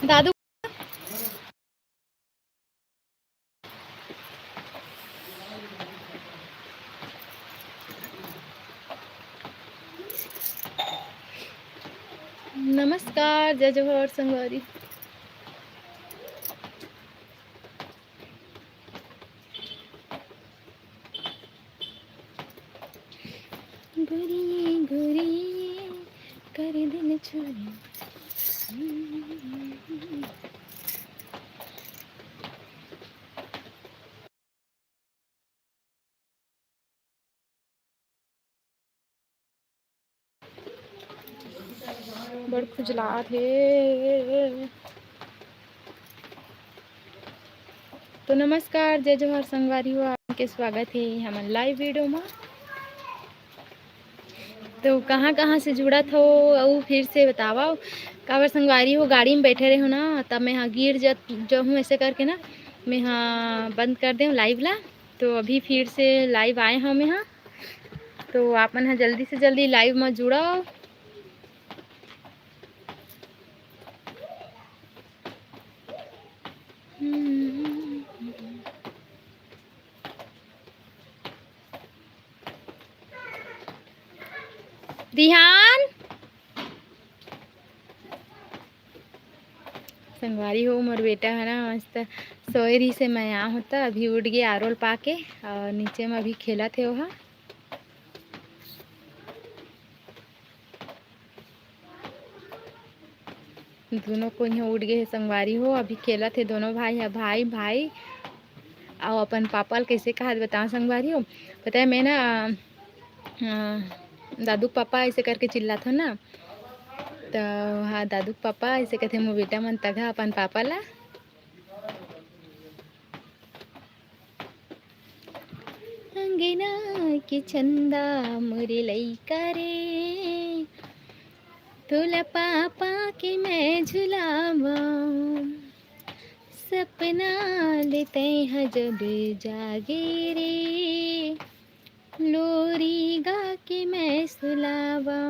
दादू नमस्कार, जय जोहर संगवारी। गोरी गोरी कर दिल चोरी। बड़ खुजलात है। तो नमस्कार, जय जोहर संगवारी हो, आपके स्वागत है हमारे लाइव वीडियो में। तो कहाँ कहाँ से जुड़त हो और फिर से बतावा। काबर संगवारी हो, गाड़ी में बैठे रहे हो ना, तब मैं हाँ गिर जो हूँ ऐसे करके ना, मैं हाँ बंद कर दूँ लाइव ला। तो अभी फिर से लाइव आए हम यहाँ, तो आप मन हाँ जल्दी से जल्दी लाइव में जुड़ो। रिहान संगवारी हो, मोर बेटा है ना मस्त सोएरी से मैं यहाँ होता, अभी उठ गए आरोल पाके और नीचे में अभी खेला थे वहाँ। दोनों को यहाँ उठ गए संगवारी हो, अभी खेला थे दोनों भाई है, भाई भाई और अपन पापा कैसे कहा बताओ संगवारी हो। पता है मैं ना दादू पापा ऐसे करके चिल्ला था ना, तो हाँ दादू पापा ऐसे कहते मोर बेटा मन तगा अपन पापा ला। अंगना के चंदा मोरे लइका रे, तोला पापा के मैं झुलावा, सपना लेते हैं जब जागे रे, लोरी गा के मैं सुलावा,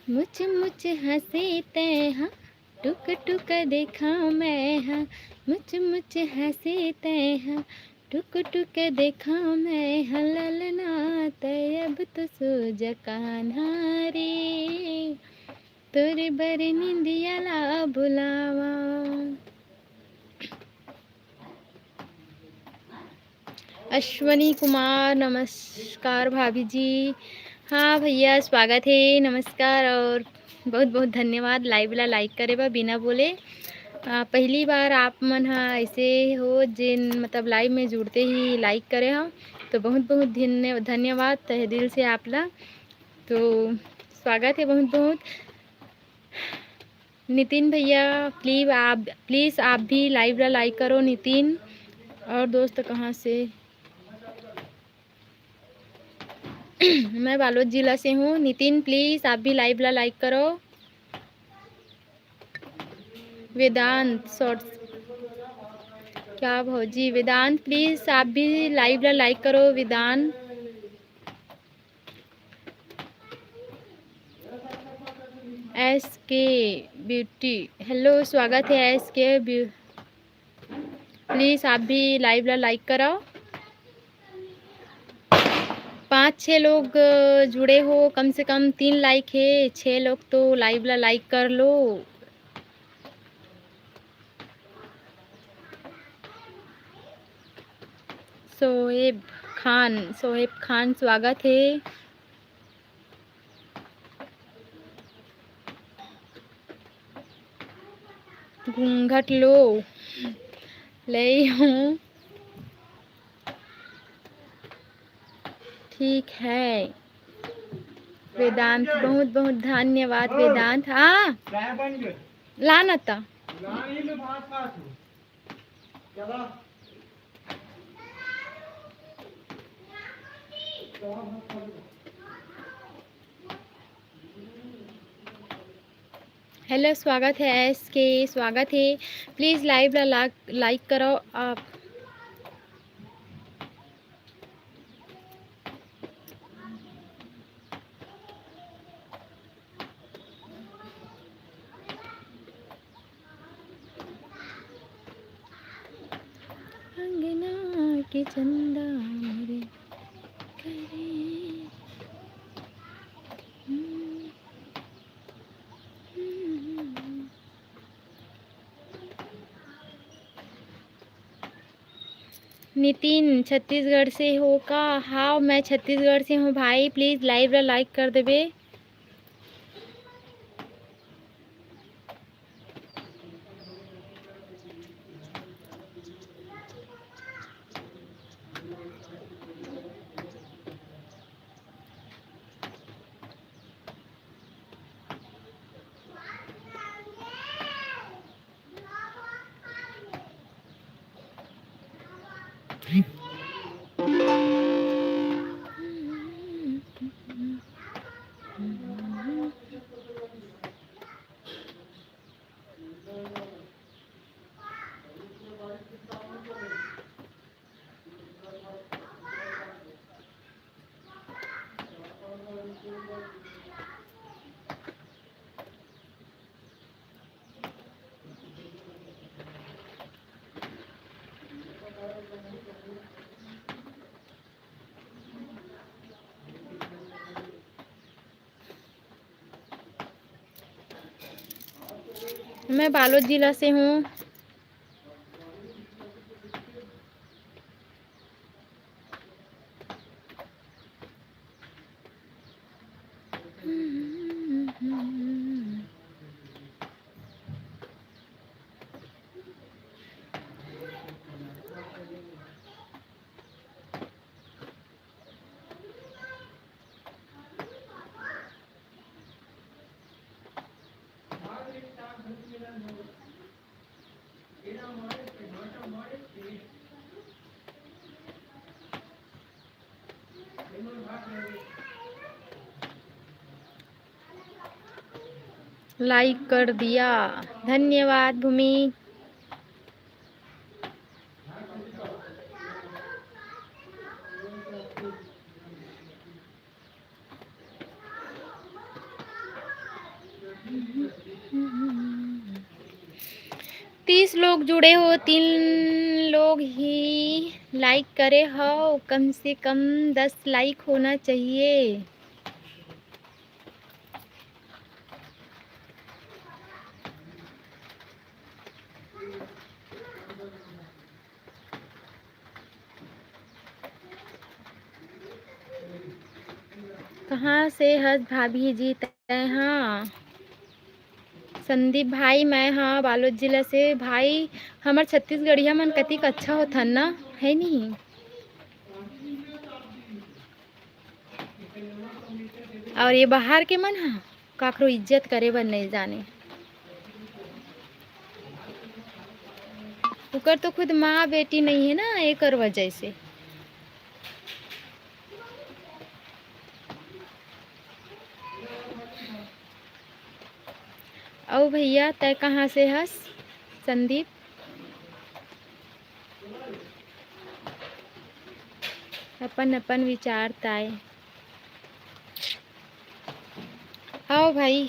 मुझ मुझ हंसे ते हाँ, टुक टुक देखा मैं हाँ, मुझ मुझ हंसे ते हाँ, टुक टुक देखा मैं हाँ, ललना तब तो सो जा कान्हा रे, तोरे बर निंदिया ला बुलावा। अश्वनी कुमार नमस्कार भाभी जी। हाँ भैया स्वागत है, नमस्कार और बहुत बहुत धन्यवाद लाइव ला लाइक करे बा बिना बोले। पहली बार आप मन हाँ ऐसे हो जिन मतलब लाइव में जुड़ते ही लाइक करे हो, तो बहुत बहुत धन्यवाद तहे दिल से आप ला। तो स्वागत है बहुत बहुत। नितिन भैया प्लीज़ आप भी लाइव ला लाइक करो नितिन। और दोस्त कहाँ से मैं बालोद जिला से हूँ। नितिन प्लीज़ आप भी लाइव ला लाइक करो। वेदांत शॉर्ट्स क्या भौजी, वेदांत प्लीज़ आप भी लाइव ला लाइक करो वेदांत। एस के ब्यूटी हेलो स्वागत है एस के प्लीज़ आप भी लाइव ला लाइक करो। 5-6 लोग जुड़े हो, कम से कम 3 लाइक है, 6 लोग तो लाइव ला लाइक कर लो। सोहेब खान स्वागत है। घूंघट लो ले हूँ, ठीक है वेदांत, बहुत बहुत धन्यवाद वेदांत। हाँ लाना था हेलो स्वागत है एस के स्वागत है। प्लीज़ लाइव ला लाइक करो आप। के चंदा मोरे करे। नितिन छत्तीसगढ़ से हो का? हाँ मैं छत्तीसगढ़ से हूँ भाई, प्लीज़ लाइव लाइक कर देबे। मैं बालोद जिला से हूँ। लाइक कर दिया, धन्यवाद भूमि। तीस लोग जुड़े हो, 3 लोग ही लाइक करे हो, कम से कम 10 लाइक होना चाहिए। कहाँ से हस भाभी जी तय? हाँ संदीप भाई, मैं हाँ बालोद जिला से भाई। हमार छत्तीसगढ़िया मन कतिक अच्छा होथन ना, है नहीं? और ये बाहर के मन हा काकरो इज्जत करे बर नहीं जाने। उकर तो खुद माँ बेटी नहीं है ना, एकर वजह से। औ भैया तय कहाँ से हस संदीप? अपन अपन विचार ताय। आओ भाई।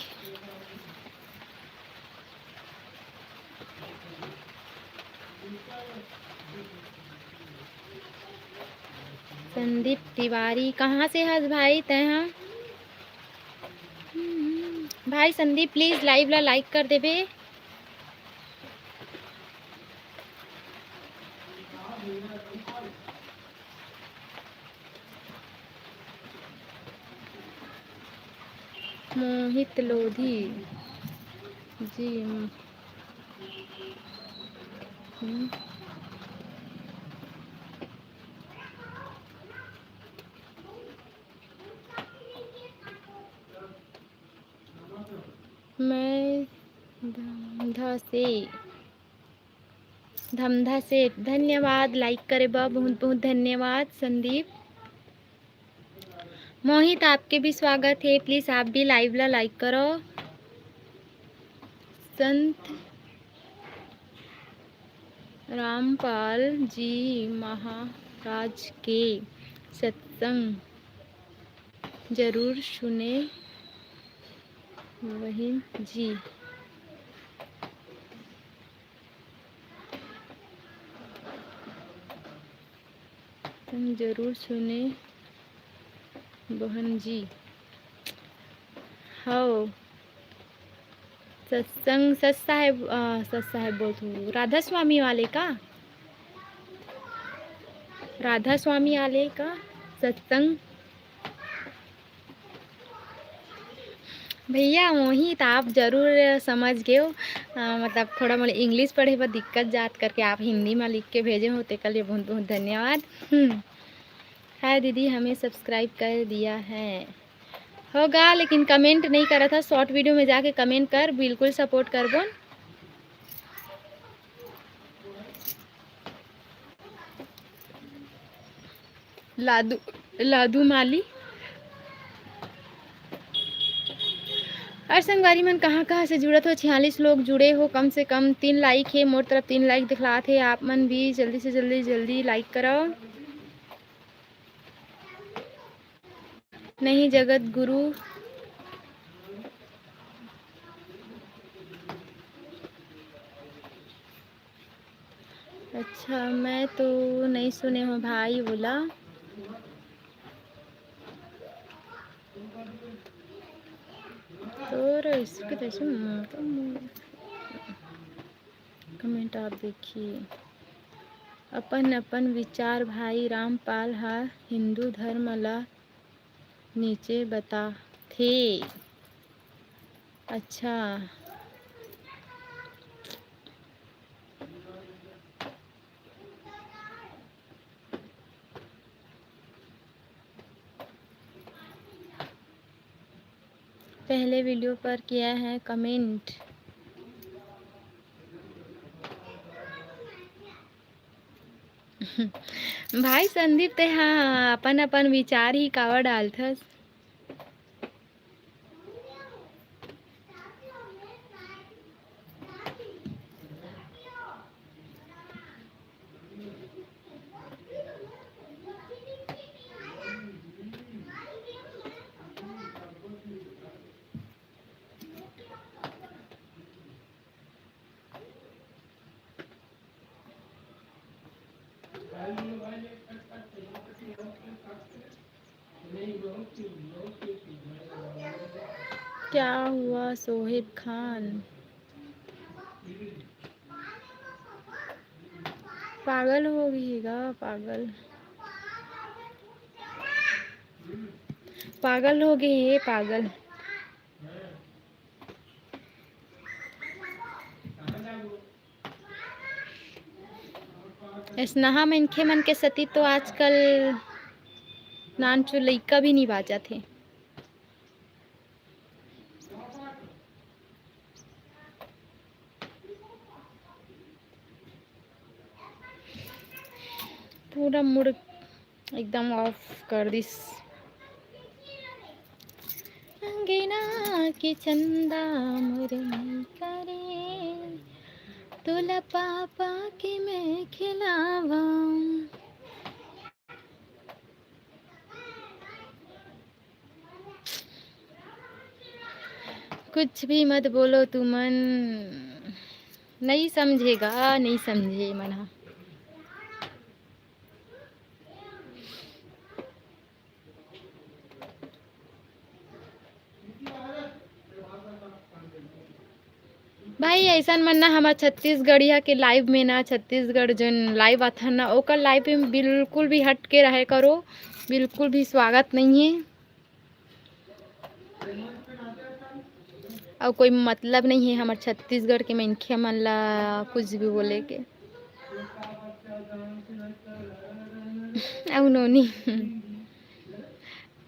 संदीप तिवारी कहाँ से हस भाई तय? हाँ भाई संदीप प्लीज़ लाइव ला लाइक कर देबे। मोहित लोधी जी। मैं धमधा से धन्यवाद लाइक करे बा, बहुत बहुत धन्यवाद संदीप। मोहित आपके भी स्वागत है, प्लीज़ आप भी लाइव ला लाइक करो। संत रामपाल जी महाराज के सत्संग जरूर सुने बहन जी। सत्संग जरूर सुने बहन जी। हो सत्संग सत साहेब बोलत हूँ। राधा स्वामी वाले का, राधा स्वामी वाले का सत्संग भैया वही तो आप ज़रूर समझ गए हो। मतलब थोड़ा मोड़ा इंग्लिश पढ़े पर दिक्कत जात करके आप हिंदी में लिख के भेजे हो, तो लिए बहुत बहुत धन्यवाद। हाय दीदी, हमें सब्सक्राइब कर दिया है। होगा लेकिन कमेंट नहीं करा था। शॉर्ट वीडियो में जाके कमेंट कर, बिल्कुल सपोर्ट कर बोन। लादू लादू माली और संगवारी मन कहाँ कहाँ से जुड़त हो। 46 लोग जुड़े हो, कम से कम 3 लाइक है। मोर तरफ 3 लाइक दिखला थे। आप मन भी जल्दी से जल्दी लाइक करो। नहीं जगत गुरु अच्छा, मैं तो नहीं सुने हूँ भाई बोला। तो इसके कमेंट आप देखिए। अपन अपन विचार भाई रामपाल हा हिंदू धर्म ला नीचे बता थे। अच्छा पहले वीडियो पर किया है कमेंट। भाई संदीप ते हाँ अपन अपन विचार ही कावा डालथस। क्या हुआ सोहेब खान? पागल हो गईगा, पागल पागल हो गई है, पागल। स्नेहा मनखे मन के सती तो आजकल नानचु लइका भी नहीं बाजा थे। पूरा मूड एकदम ऑफ कर दिस। अंगना की चंदा मुरली करे, तुला पापा के मैं खिलावा। कुछ भी मत बोलो तुमन, नहीं समझेगा, नहीं समझे मना। भाई ऐसा मन ना हमार छत्तीसगढ़िया के लाइव में ना, छत्तीसगढ़ जन लाइव आता ना ओकर लाइव में बिल्कुल भी हट के रहे करो, बिल्कुल भी स्वागत नहीं है। और कोई मतलब नहीं है हमार छत्तीसगढ़ के मनखे मन ला कुछ भी बोले के। औ नोनी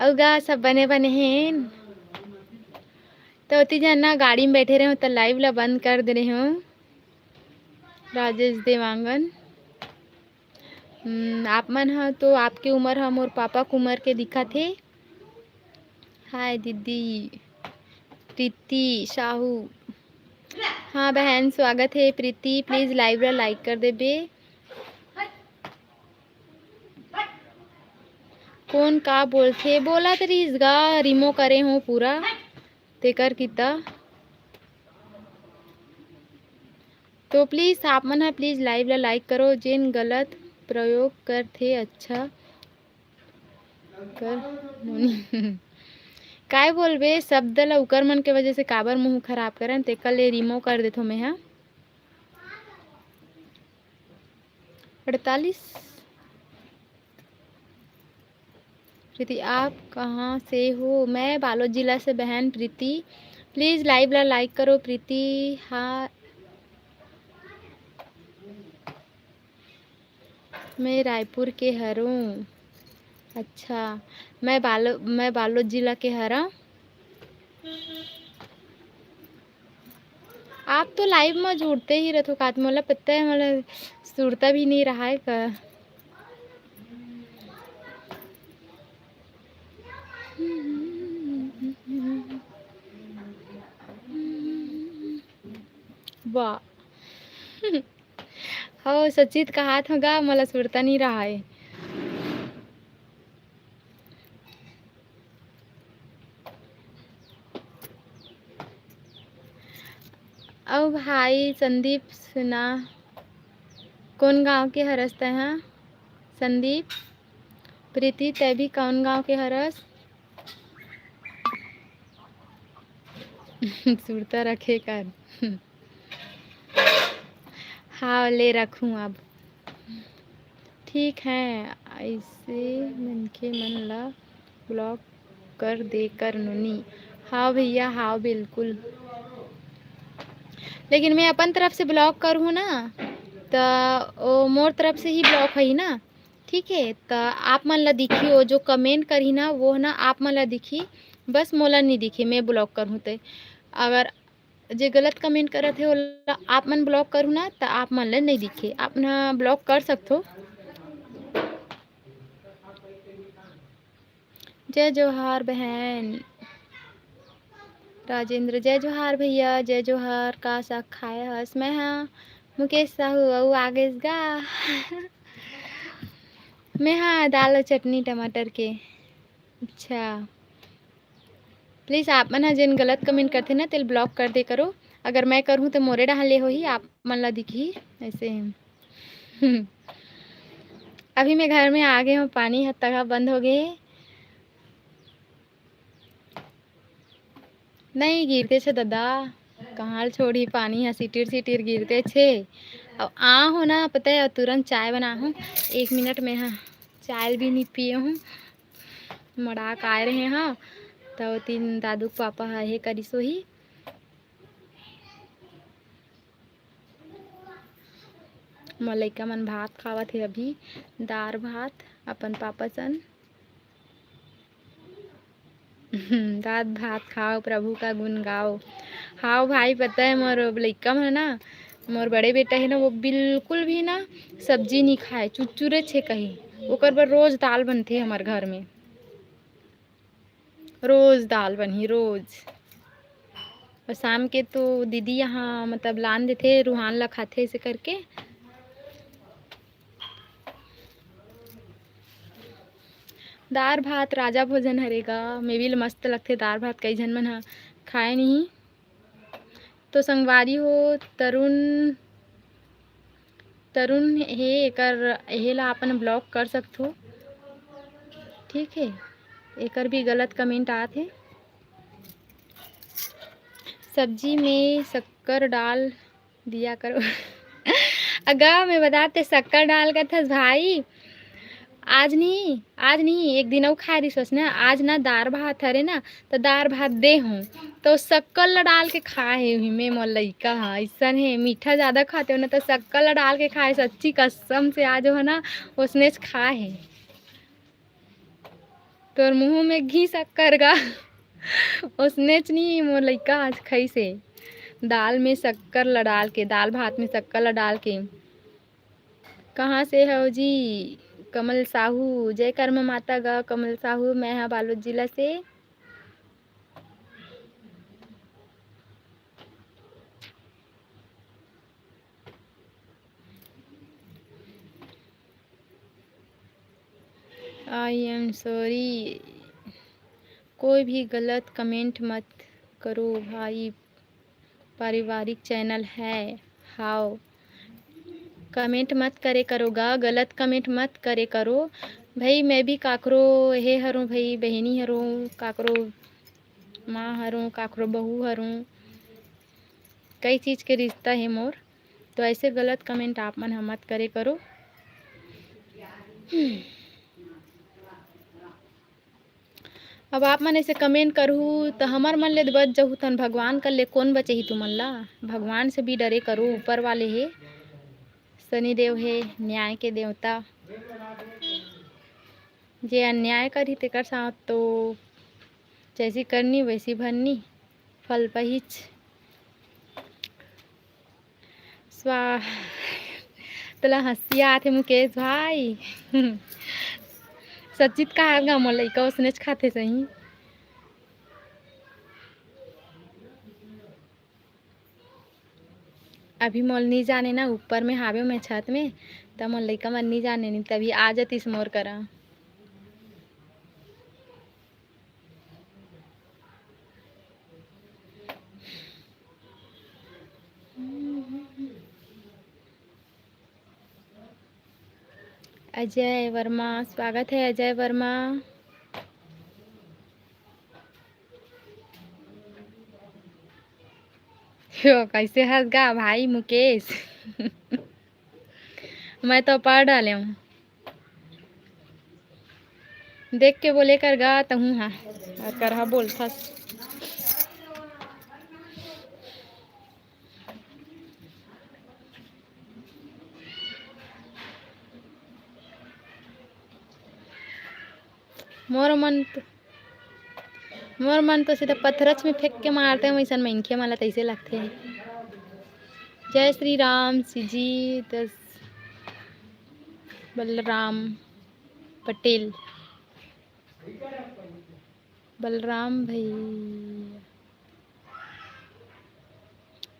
औगा सब बने बने हैं। तो अति जन ना गाड़ी में बैठे रहे हो तो लाइव ला बंद कर दे रहे हो। राजेश देवांगन आप मन हा तो आपके उम्र हा मोर पापा के उम्र के दिखा थे। हाय दीदी प्रीति साहू। हाँ बहन स्वागत है प्रीति, प्लीज लाइव ला लाइक कर दे बे। कौन का बोलथे बोला तरी इसगा रिमो करे हो पूरा तेकर किता। तो प्लीज़ आप मन प्लीज़ लाइव ला लाइक करो। जेन गलत प्रयोग करथे अच्छा कर नोनी काय बोलबे शब्द ल उकर मन के वजह से काबर मुंह खराब करन तेकर ले रिमूव कर देथो मैं हाँ 48। प्रीति आप कहाँ से हो? मैं बालोद जिला से बहन प्रीति। प्लीज़ लाइव ला लाइक करो प्रीति। हाँ मैं रायपुर के हरूँ। अच्छा मैं बालोद जिला के हरा। आप तो लाइव में जुड़ते ही रहते हो मोला पता है मोला सुरता भी नहीं रहा है का वाह हो सचित का हाथ होगा मला सुरता नहीं रहा है। अब भाई संदीप सुना कौन गांव के हरसते हैं संदीप? प्रीति तै भी कौन गांव के हरस? सुरता रखे कर हाँ ले रखूँ अब। ठीक है ऐसे मनके मन ला ब्लॉक कर दे कर नोनी। हाँ भैया हाँ बिल्कुल लेकिन मैं अपन तरफ से ब्लॉक करूँ ना तो मोर तरफ से ही ब्लॉक है ना। ठीक है तो आप मन ला दिखी वो जो कमेंट करी ना वो ना आप मन ला दिखी बस मोला नहीं दिखी मैं ब्लॉक करूँ तो अगर जे गलत कमेंट करत है वो आप मन ब्लॉक करूँ ना तो आप मन ला नहीं दिखे आप ना ब्लॉक कर सकते। जय जोहार बहन राजेंद्र। जय जोहार भैया जय जोहार। का साग खाया हस? मैं हाँ मुकेश साहू और आगे गा मैं हाँ दाल और चटनी टमाटर के। अच्छा प्लीज़ आप मन हाँ जिन गलत कमेंट करते ना तेल ब्लॉक कर दे करो। अगर मैं करूँ तो मोरे डाल ले हो ही आप मन ला दिखी ऐसे अभी मैं घर में आ गए हूँ पानी हद तक बंद हो गए नहीं गिरते छे दादा कहाँ छोड़ी पानी है सिटिर सिटिर गिरते छे। अब आ हो ना पता है तुरंत चाय बना हूँ 1 मिनट में हाँ चाय भी नहीं पिए हूँ मड़ाक आए रहे हाँ तो 3 दादू पापा है करी सो ही मलैका मन भात खावत है अभी दार भात अपन पापा सन दात भात खाओ प्रभु का गुण गाओ। हाँ भाई पता है मोर लइका है ना मोर बड़े बेटा है ना वो बिल्कुल भी ना सब्जी नहीं खाए चुचुरे छे कहीं ओकर बर रोज दाल बनते हमारे घर में रोज दाल बनी रोज। और शाम के तो दीदी यहाँ मतलब लान देते रूहान ला खाते ऐसे करके। दार भात राजा भोजन हरेगा मे भी मस्त लगते दार भात कई झन मन हा खाए नहीं तो संगवारी हो तरुण तरुण हे एकर एहे ला अपन ब्लॉक कर सकथो। ठीक है एकर भी गलत कमेंट आते है। सब्जी में शक्कर डाल दिया करो अगा मैं बताते शक्कर डाल कर था भाई आज नहीं एक दिन और खाए रही सोच ना आज ना दार भात हरे ना तो दार भात दे हूँ तो शक्कर ला डाल के खाए हुई मैं मोर लइका हाँ ऐसा है मीठा ज़्यादा खाते हो ना तो शक्कर ला डाल के खाए सच्ची कसम से आज हो ना उसने खाए है तोर मुँह में घी शक्कर गा उसने नहीं मोर लइका आज खाई से दाल में शक्कर ला डाल के दाल भात में शक्कर ला डाल के। कहाँ से हो जी? कमल साहू जय कर्म माता गा कमल साहू मैं हाँ बालोद जिला से। आई एम सॉरी कोई भी गलत कमेंट मत करो भाई पारिवारिक चैनल है। हाओ कमेंट मत करे करोगा गलत कमेंट मत करे करो भाई मैं भी काकरो हे हरू भाई बहनी हरू काकरो माँ हरू काकरो बहू हरू कई चीज़ के रिश्ता है मोर। तो ऐसे गलत कमेंट आप मन मत करे करो। अब आप मन ऐसे कमेंट करहू तो हमार मन ले बच जहू तन भगवान कर ले कौन बचही तुमन ला। भगवान से भी डरे करो, ऊपर वाले है शनिदेव है न्याय के देवता। जे अन्याय करी तेकर साथ तो जैसी करनी वैसी भरनी फल पहीच स्वा। तला हंसिया आथे मुकेश भाई। सचित कहा गा मोर लइका उसने खाते सही। अभी मोल नहीं जाने ना, ऊपर में हावे मैं छत में तब मोल लइका मन नहीं जाने नहीं तभी आ जातीस मोर करा। अजय वर्मा स्वागत है अजय वर्मा। कैसे हंस गा भाई मुकेश। मैं तो पढ़ डाले हूँ देख के बोले कर गा तो हूँ हाँ और कर हाँ बोल था। मोर मन तो सीधा पत्थरच में फेंक के मारते हैं वैसा मनखे माला तैसे लगते हैं। जय श्री राम सिजी दस बलराम पटेल बलराम भैया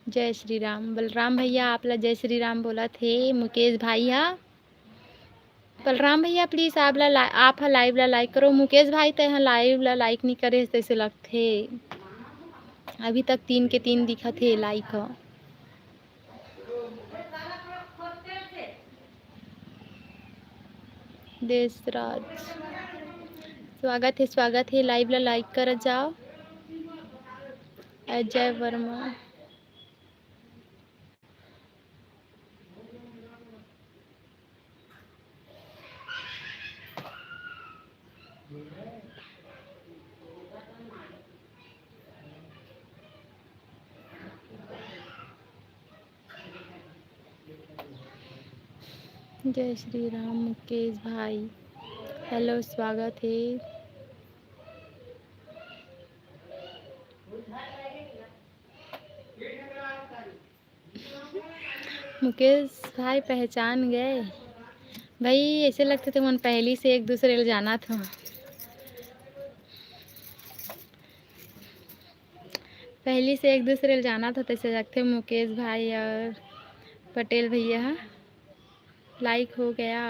जय श्री राम बलराम भैया आप ला जय श्री राम बोला थे मुकेश भाई हा। बलराम भैया प्लीज़ आप लाइव ला लाइक करो। मुकेश भाई तो यहाँ लाइव ला लाइक नहीं करे तैसे लगथे। अभी तक 3 के 3 दिखा थे लाइक ह। देशराज स्वागत है लाइव ला लाइक कर जाओ। अजय वर्मा जय श्री राम मुकेश भाई हेलो स्वागत है। मुकेश भाई पहचान गए भाई ऐसे लगते थे मन पहली से एक दूसरे ले जाना था। पहली से एक दूसरे ले जाना था तैसे लगते मुकेश भाई और पटेल भैया। लाइक हो गया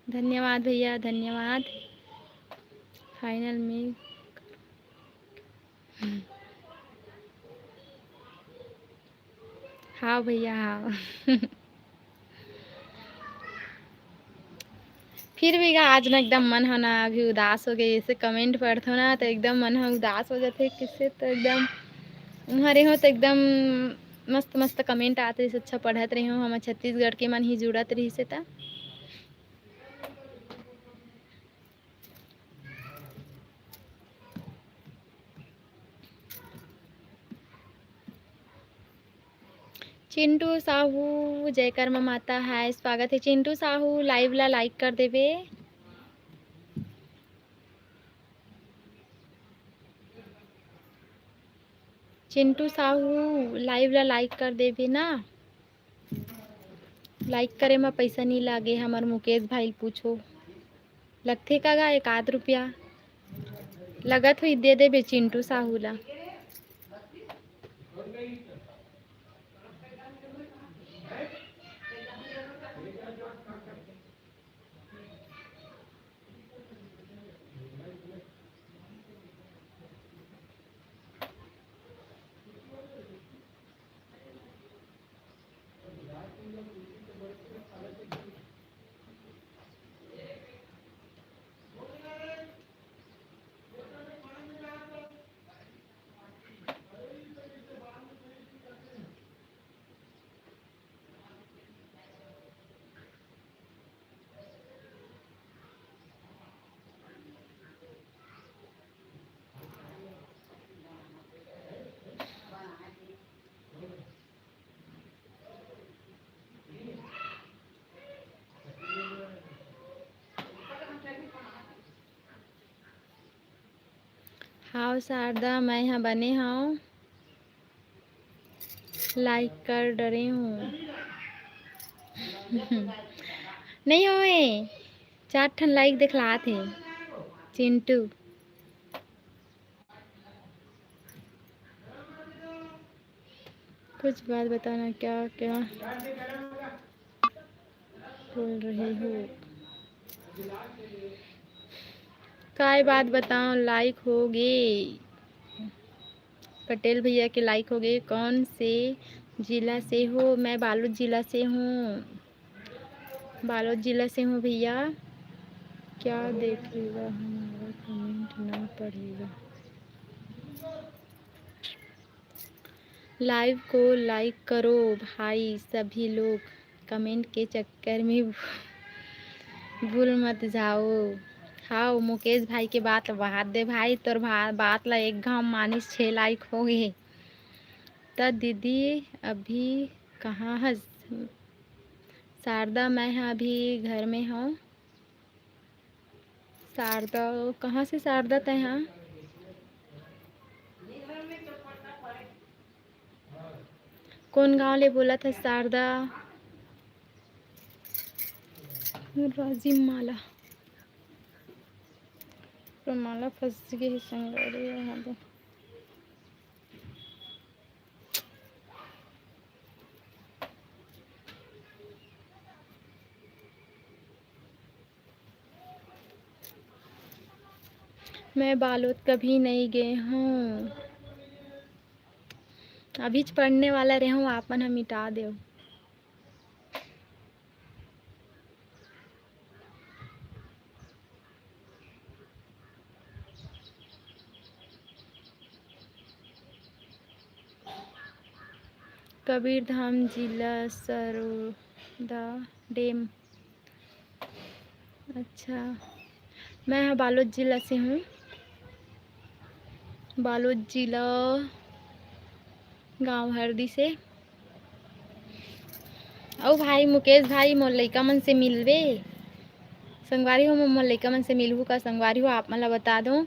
धन्यवाद भैया धन्यवाद। फाइनल में हाँ भैया हाँ। फिर भी आज ना एकदम मन है ना अभी उदास हो गई। ऐसे कमेंट पढ़ते हो ना तो एकदम मन है उदास हो जाते किससे तो एकदम हमारे हो तो एकदम मस्त मस्त कमेंट आते से अच्छा पढ़त रही हूँ। हम छत्तीसगढ़ के मन ही जुड़त रही से था। चिंटू साहू जयकर माता है स्वागत है चिंटू साहू लाइव ला लाइक कर देवे। चिंटू साहू लाइव ला लाइक कर देवे ना। लाइक करे में पैसा नहीं लागे हमार मुकेश भाई पूछो लगथे का गा 1 रुपया लगत हुई दे देवे चिंटू साहू ला। हाँ शारदा, मैं यहाँ बने हाँ, लाइक कर डरे हूँ। नहीं होए, 4 ठन लाइक दिखला थे चिंटू। कुछ बात बताना, क्या क्या बोल रहे हो? काय बात बताओ, लाइक हो गए। पटेल भैया के लाइक हो गए। कौन से जिला से हो? मैं बालोद जिला से हूँ, बालोद जिला से हूँ भैया। क्या देखेगा, हमारा कमेंट ना पढ़ेगा। लाइव को लाइक करो भाई सभी लोग, कमेंट के चक्कर में भूल मत जाओ। हाँ मुकेश भाई के बात बहात दे भाई, तोर बात ला एक घाम मानिस 6 लाइक हो गए। तो दीदी अभी कहाँ है? शारदा, मैं हाँ अभी घर में हूँ। शारदा कहाँ से? शारदा तय हाँ कौन गांव ले बोला था शारदा? राजिम माला, तो माला फंस गई संगवारी यहाँ पे। मैं बालोद कभी नहीं गए हूँ, अभी पढ़ने वाला रहे हूँ, आपन हम मिटा दो। कबीर धाम जिला सरोदा डेम। अच्छा, मैं यहाँ बालोद जिला से हूँ, बालोद जिला गांव हरदी से। ओ भाई मुकेश भाई, मोर लइका मन से मिलवे संगवारी हो? मोर लइका मन से मिलहू का संगवारी हो? आप मन ला बता दो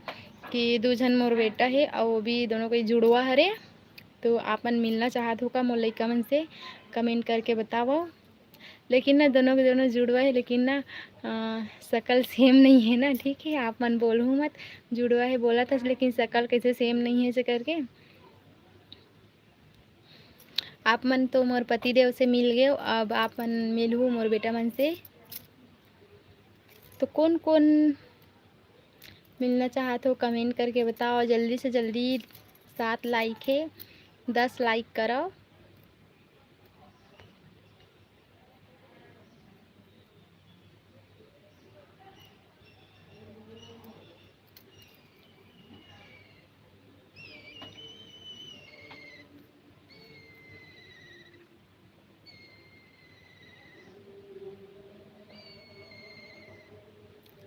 कि 2 जन मोर बेटा है और वो भी दोनों कोई जुड़वा हरे, तो आपन मिलना चाहत हो का मोर लइका मन से? कमेंट करके बताओ। लेकिन ना दोनों के दोनों जुड़वा है, लेकिन ना शकल सेम नहीं है ना, ठीक है? आप मन बोलूँ मत, जुड़वा है बोला था लेकिन शकल कैसे सेम नहीं है ऐसे करके। आप मन तो मोर पति देव से मिल गए, अब आप मन मिलहू मोर बेटा मन से। तो कौन कौन मिलना चाहते हो कमेंट करके बताओ, जल्दी से जल्दी। 7 लाइक है, 10 लाइक करो।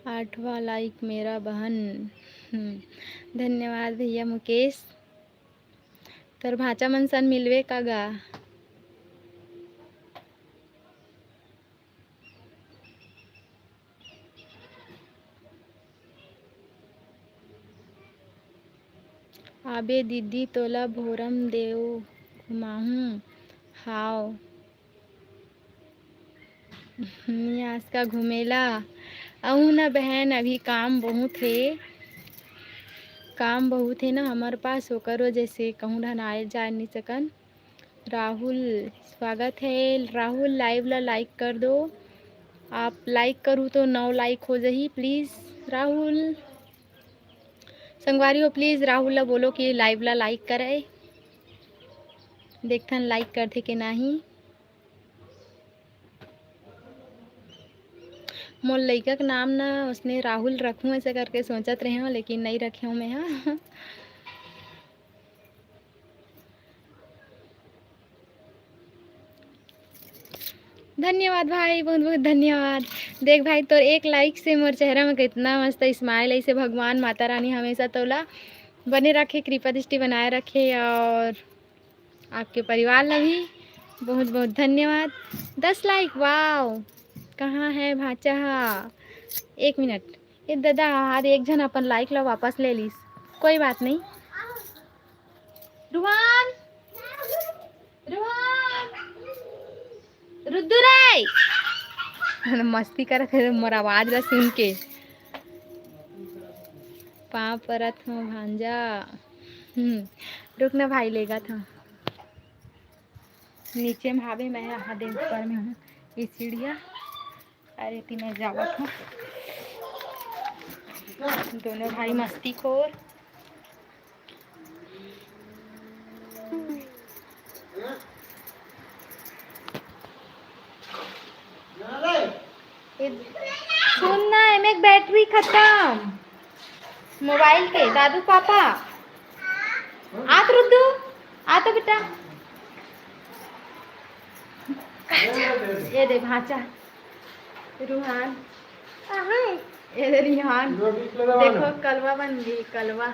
आठवां लाइक मेरा बहन। धन्यवाद भैया मुकेश। तर भाचा मन सन मिलवे का गा? आबे दीदी तोला भोरम देव घुमाहूँ। हाव आज का घूमेला अहू ना बहन, अभी काम बहुत है, काम बहुत है ना हमारे पास, होकर वजह से कहूँ ढन आए जा नहीं सकन। राहुल स्वागत है। राहुल लाइव ला लाइक कर दो, आप लाइक करूँ तो 9 लाइक हो जाही प्लीज़। राहुल संगवारी हो, प्लीज़ राहुल ला बोलो कि लाइव ला लाइक करे, देखथन लाइक करथे कि नहीं। मोर लइका का नाम ना उसने राहुल रखूँ ऐसे करके सोचत रहे हूँ, लेकिन नहीं रखे हूँ मैं। हाँ धन्यवाद भाई, बहुत बहुत धन्यवाद। देख भाई, तो एक लाइक से मोर चेहरा में कितना मस्त स्माइल, ऐसे भगवान माता रानी हमेशा तोला बने रखे, कृपा दृष्टि बनाए रखे, और आपके परिवार ला भी बहुत बहुत धन्यवाद। 10 लाइक, वाव! कहाँ है भाचा? 1 मिनट, ये दादा हर एक जन अपन लाइक ला वापस ले लीस। कोई बात नहीं। रुहान रुहान रुद्दू रे मस्ती कर थे मोर आवाज ला सुन के पाँव परत हूँ भांजा। रुक ना भाई लेगा था नीचे में हावे मैं यहाँ दे ऊपर में हूँ ये सीढ़िया। अरे ती मैं जावत हूँ दोनों भाई मस्ती खोर। सुन ना एमें बैटरी खत्म मोबाइल के। दादू पापा आ तो रुद्दू आ तो बेटा ये दे भाचा रूहान ये दे रिहान देखो कलवा बन गई कलवा।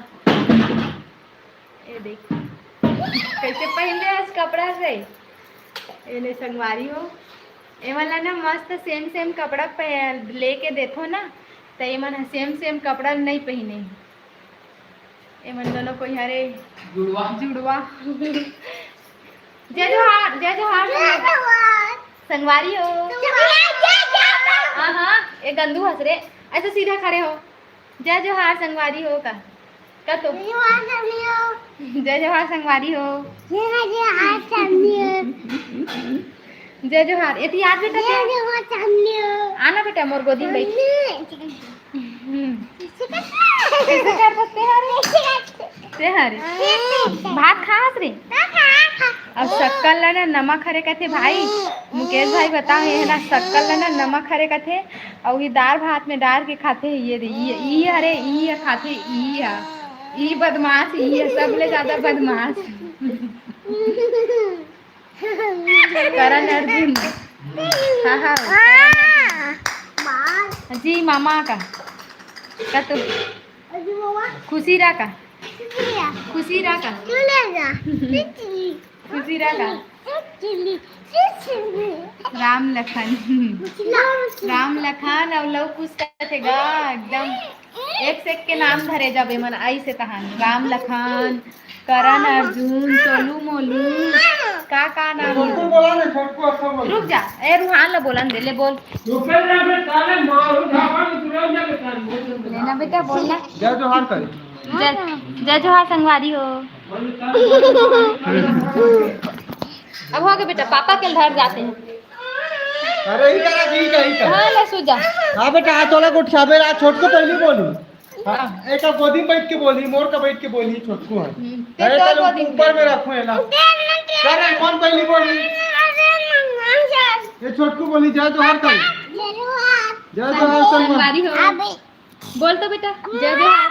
ये देख कैसे पहन ले आज कपड़ा से ये ले संगवारी हो ए वाला ना मस्त सेम सेम कपड़ा लेके देखो ना तो ये मन सेम कपड़ा नहीं पहने ये मन दोनों को हरे जुड़वा जय जोहार संगवारी हो। हाँ ये गंदू हंस रे ऐसे सीधा खड़े हो। जय जोहार संगवारी हो का तो जय जोहार संगवारी हो। जय जोहार ये याद बेटा आना बेटा मोर गोदी में बैठ। कैसे कर सकते हैं भात खास रे अब शक्कर ला ना नमक हरे कथे भाई मुकेश भाई बताओ ये ना शक्कर ला ना नमक हरे कथे और ये दाल भात में डाल के खाते ये हरे ई खाते ई बदमाश ई सबले ज्यादा बदमाश करण अर्जुन। हाँ जी मामा का तो खुशी रहा का खुशी रहा राम लखन और लव कुछ कहते गा एकदम एक से एक के नाम धरे जाबे मन आई से कहानी राम लखन करण अर्जुन टोलू मोलू का नाम रुक जा ए रूहान ला बोलन दे ले बोल लेना बेटा बोलना। जय जोहार करे जय जोहार संगवारी हो। अब हो गए बेटा पापा के घर जाते हैं। अरे ही करा ही करा हाँ ले सो जा। हाँ बेटा हाथ वाला को उठावे रा छोट को पहले बोली हाँ एक गोदी में बैठ के बोली मोर का बैठ के बोली छोट को है अरे चलो ऊपर में रखो है ना अरे कौन पहली बोली ये छोट को बोली जय जोहार करे जय जोहार संगवारी हो। बोल तो बेटा जय जोहार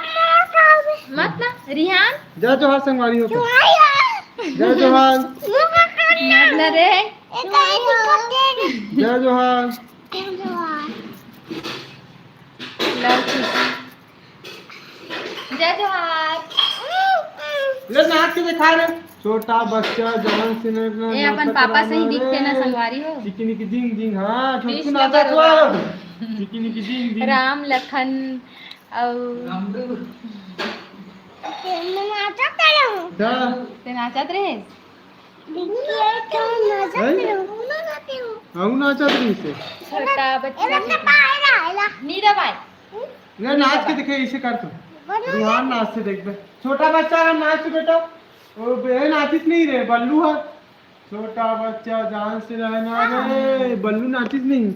मत ना रिहान जय जोहार संगवारी हो जय जोहार मत ना रे जय जोहार जय जोहार ये नाच के दिखा रहे छोटा बच्चा जवान सिनेमा ये अपन पापा से ही दिखते ना संगवारी हो। चिकनी की जिंग जिंग हां छोटू नाचा तो चिकनी की जिंग जिंग राम लखन और ते नाचत रहे नाचत रही से छोटा बच्चा नीरा भाई ये नाच के दिखे इसे कर तू रूहान नाच से देख बे छोटा बच्चा है नाच बेटा ओ बे नाचित नहीं रे बल्लू है छोटा बच्चा जान से रहना रे बल्लू नाचित नहीं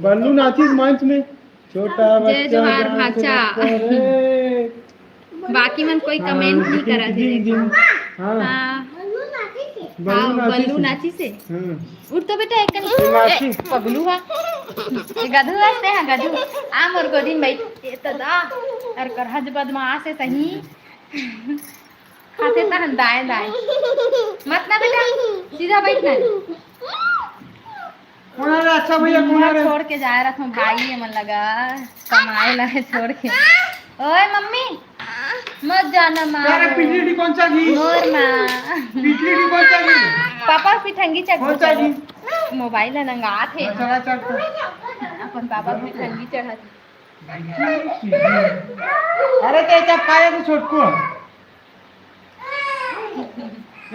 बल्लू नाचित मंच में छोटा बच्चा जोहार भाचा बाकी मन कोई कमेंट नहीं करा थे। हाँ बल्लू नाची से उठ तो बेटा एक पगलू है गधू वास्ते हैं गधू आम और गोदी में बैठ ये तो दा और करहज बदमाश है सही खाते ता दाएं दाएं मत ना बेटा सीधा बैठना कौन है अच्छा भैया कौन है छोड़ के जा रहा हूं भाई ये मन लगा कमाए ला छोड़ के ओए मम्मी मत जाना मां अरे पिटली कौन सा घी मोर मां पिटली कौन सा घी पापा पिठंगी कौन सा घी मोबाइल है नंगा थे चढ़ा चढ़ अपन पापा पिठंगी चढ़ा अरे ते चपकाया तो छोटकू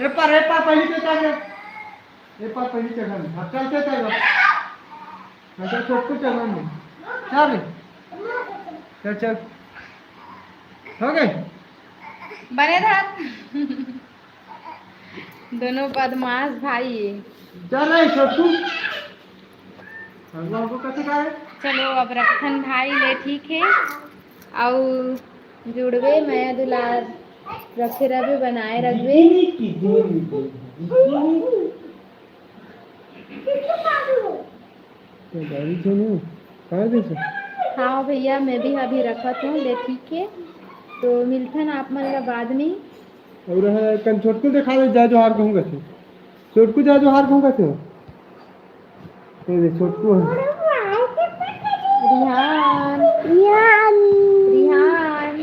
ये पर पहिली ते काय ये पर पहिली चढ़न चल चल चल अच्छा छोटकू चढ़न चल चल चल हो गए बने धात दोनों बदमाश भाई है। चल नहीं छोटकू भगवान को कैसे खाए चलो अब रखन भाई ले ठीक है और जुड़वे मैं दुलार रखे रहे बनाए रखवे हाँ भैया मैं भी अभी रखत हूँ ले ठीक है तो मिलथन आप मन ला बाद में और है कल छोटकू दिखा दे जा जो हार कहूँगा थे छोटकू जा जो हार कहूँगा थे ये देख छोटकू है रिहान रिहान रिहान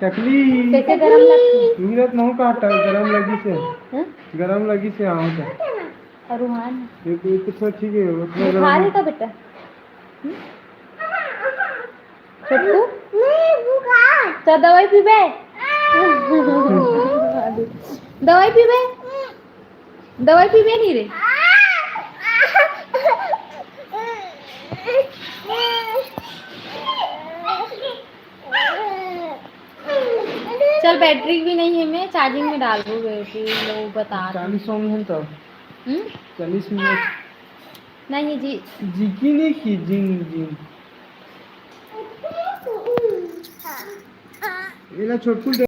टकली कैसे गरम लगती नीरत नहीं काटा गरम लगी से हैं? गरम लगी से आओ तो और रुहान ये तो ठीक है उतना बुखार गरम है का बेटा छोटू तो दवाई पीबे दवाई पीबे दवाई पीबे नहीं रे चल बैटरी भी नहीं है मैं चार्जिंग में डाल दूँ बैटरी लो बता 40 मिनट तब 40 मिनट नहीं जी जिकी नहीं की जिंग जिंग ये ना छोटकू